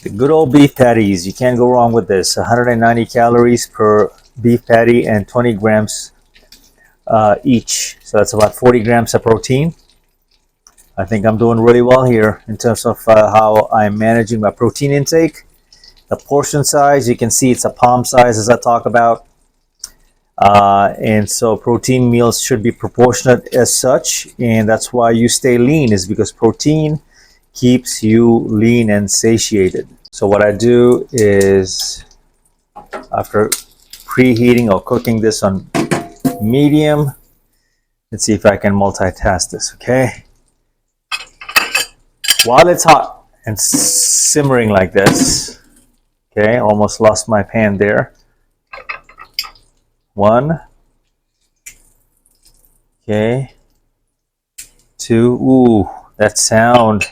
The good old beef patties. You can't go wrong with this. 190 calories per beef patty and 20 grams each. So that's about 40 grams of protein. I think I'm doing really well here in terms of how I'm managing my protein intake. The portion size, you can see it's a palm size as I talk about. And so protein meals should be proportionate as such. And that's why you stay lean, is because protein keeps you lean and satiated. So what I do is, after preheating or cooking this on medium, let's see if I can multitask this, okay? While it's hot and simmering like this, okay, almost lost my pan there. One, okay, two, ooh, that sound.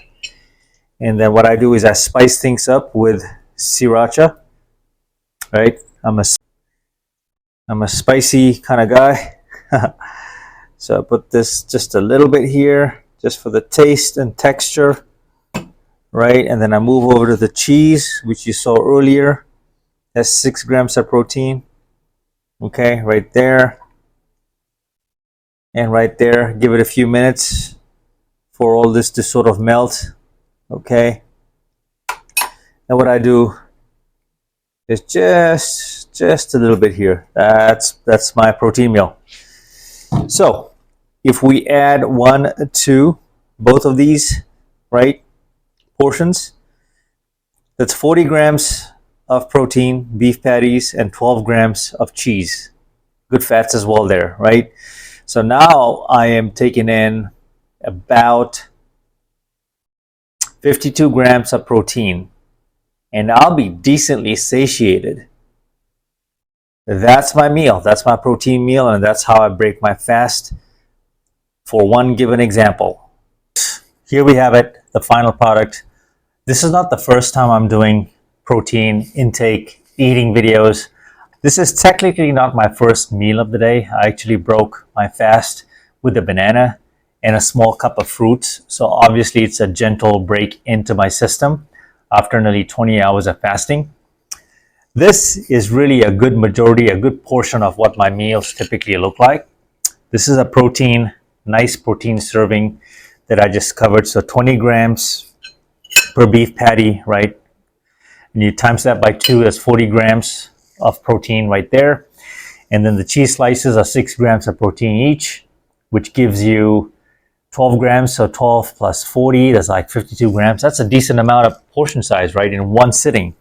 And then what I do is I spice things up with sriracha, right? I'm a spicy kind of guy. So I put this just a little bit here, just for the taste and texture, right? And then I move over to the cheese, which you saw earlier. That's 6 grams of protein. Okay, right there. And right there, give it a few minutes for all this to sort of melt. Okay. And what I do is just a little bit here. That's my protein meal. So if we add 1 to both of these, right, portions, that's 40 grams of protein, beef patties, and 12 grams of cheese. Good fats as well there, right? So now I am taking in about 52 grams of protein, and I'll be decently satiated. That's my meal. That's my protein meal, and that's how I break my fast for one given example. Here we have it, the final product. This is not the first time I'm doing protein intake eating videos. This is technically not my first meal of the day. I actually broke my fast with a banana and a small cup of fruit. So obviously it's a gentle break into my system after nearly 20 hours of fasting. This is really a good majority, a good portion of what my meals typically look like. This is a protein, nice protein serving that I just covered. So 20 grams per beef patty, right? And you times that by 2, that's 40 grams of protein right there. And then the cheese slices are 6 grams of protein each, which gives you 12 grams. So 12 plus 40, that's like 52 grams. That's a decent amount of portion size, right, in one sitting.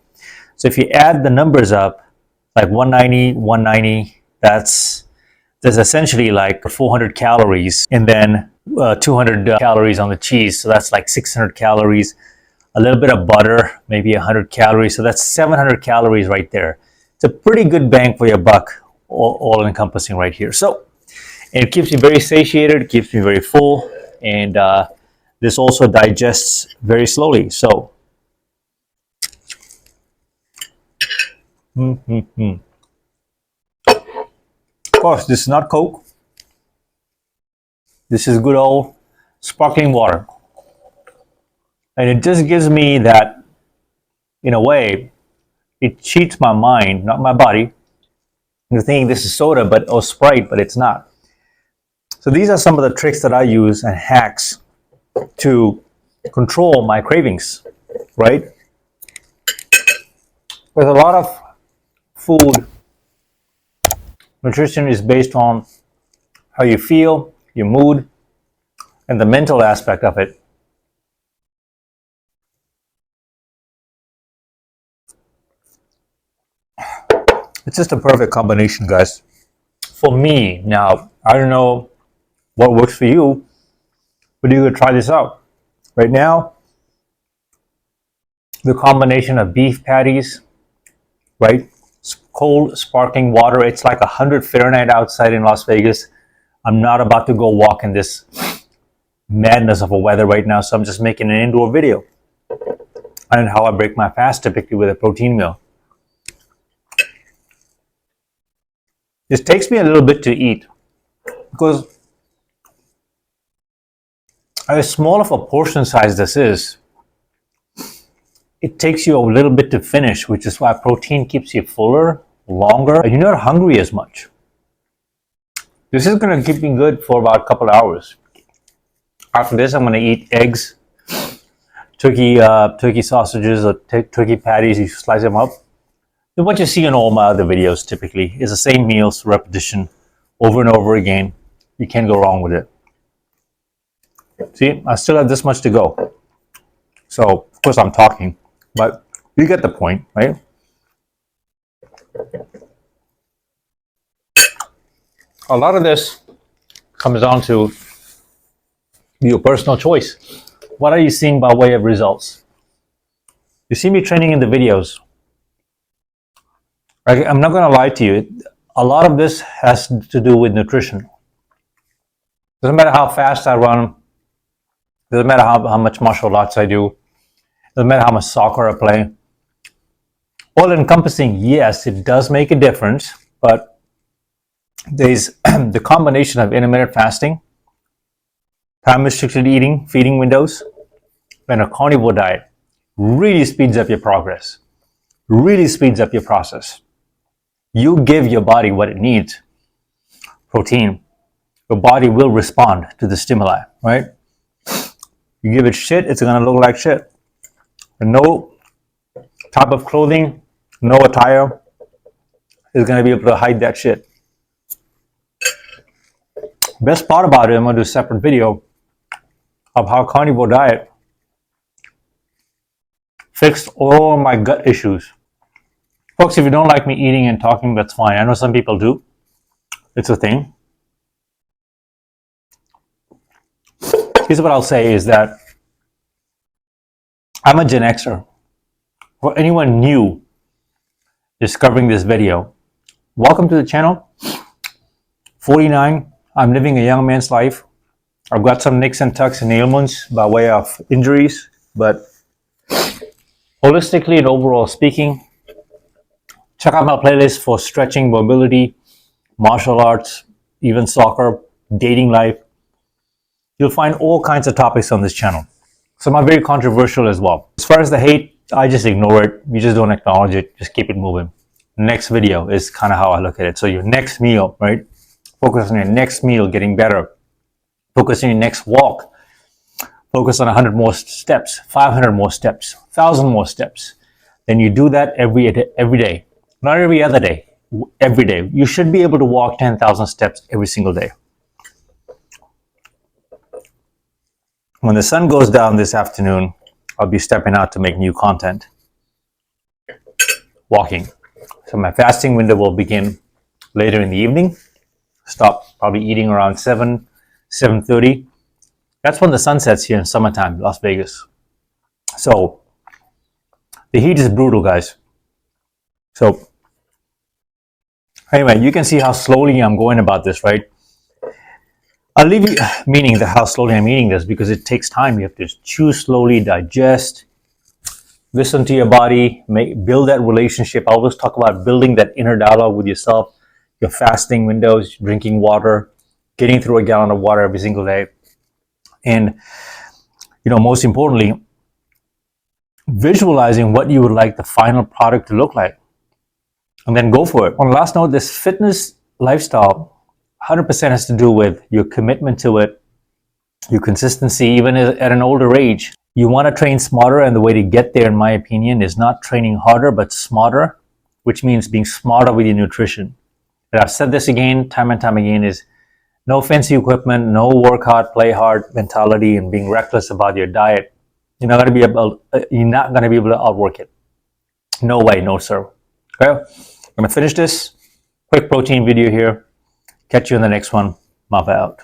So if you add the numbers up, like 190, there's essentially like 400 calories, and then 200 calories on the cheese. So that's like 600 calories. A little bit of butter, maybe 100 calories. So that's 700 calories right there. It's a pretty good bang for your buck, all encompassing right here. So it keeps me very satiated, it keeps me very full, and this also digests very slowly. So of course, this is not Coke. This is good old sparkling water. And it just gives me that, in a way, it cheats my mind, not my body, into thinking this is soda or Sprite, but it's not. So these are some of the tricks that I use and hacks to control my cravings, right? With a lot of food, nutrition is based on how you feel, your mood, and the mental aspect of it. It's just a perfect combination, guys. For me, now, I don't know what works for you, but you could try this out. Right now, the combination of beef patties, right? Cold sparkling water. It's like 100 Fahrenheit outside in Las Vegas. I'm not about to go walk in this madness of a weather right now, so I'm just making an indoor video on how I break my fast typically with a protein meal. This takes me a little bit to eat because as small of a portion size this is, it takes you a little bit to finish, which is why protein keeps you fuller, longer, and you're not hungry as much. This is going to keep me good for about a couple of hours. After this, I'm going to eat eggs, turkey sausages, or turkey patties. You slice them up. And what you see in all my other videos typically is the same meals, repetition, over and over again. You can't go wrong with it. See, I still have this much to go. So, of course, I'm talking, but you get the point, right? A lot of this comes down to your personal choice. What are you seeing by way of results? You see me training in the videos. I'm not going to lie to you. A lot of this has to do with nutrition. Doesn't matter how fast I run. Doesn't matter how much martial arts I do. Doesn't matter how much soccer I play. All encompassing, yes, it does make a difference, but there's the combination of intermittent fasting, time restricted eating, feeding windows, and a carnivore diet really speeds up your progress, really speeds up your process. You give your body what it needs, protein. Your body will respond to the stimuli, right? You give it shit, it's going to look like shit. And no type of clothing, no attire is going to be able to hide that shit. Best part about it, I'm going to do a separate video of how carnivore diet fixed all my gut issues. Folks, if you don't like me eating and talking, that's fine. I know some people do. It's a thing. Here's what I'll say is that I'm a Gen Xer. For anyone new discovering this video, welcome to the channel. 49, I'm living a young man's life. I've got some nicks and tucks and ailments by way of injuries, but holistically and overall speaking, check out my playlist for stretching, mobility, martial arts, even soccer, dating life. You'll find all kinds of topics on this channel. Some are very controversial as well. As far as the hate, I just ignore it. You just don't acknowledge it. Just keep it moving. Next video is kind of how I look at it. So your next meal, right? Focus on your next meal getting better. Focus on your next walk. Focus on 100 more steps, 500 more steps, 1,000 more steps. Then you do that every day. Not every other day. Every day. You should be able to walk 10,000 steps every single day. When the sun goes down this afternoon, I'll be stepping out to make new content. Walking. So my fasting window will begin later in the evening. Stop probably eating around 7:30. That's when the sun sets here in summertime, Las Vegas. So the heat is brutal, guys. So anyway, you can see how slowly I'm going about this, right? I'll leave you meaning how slowly I'm eating this because it takes time. You have to chew slowly, digest, listen to your body, build that relationship. I always talk about building that inner dialogue with yourself, your fasting windows, drinking water, getting through a gallon of water every single day. And, most importantly, visualizing what you would like the final product to look like. And then go for it. On the last note, this fitness lifestyle 100% has to do with your commitment to it, your consistency, even at an older age. You want to train smarter, and the way to get there, in my opinion, is not training harder, but smarter, which means being smarter with your nutrition. And I've said this again, time and time again, is no fancy equipment, no work hard, play hard mentality, and being reckless about your diet. You're not going to be able to outwork it. No way, no sir. Okay, I'm going to finish this quick protein video here. Catch you in the next one. Mapa out.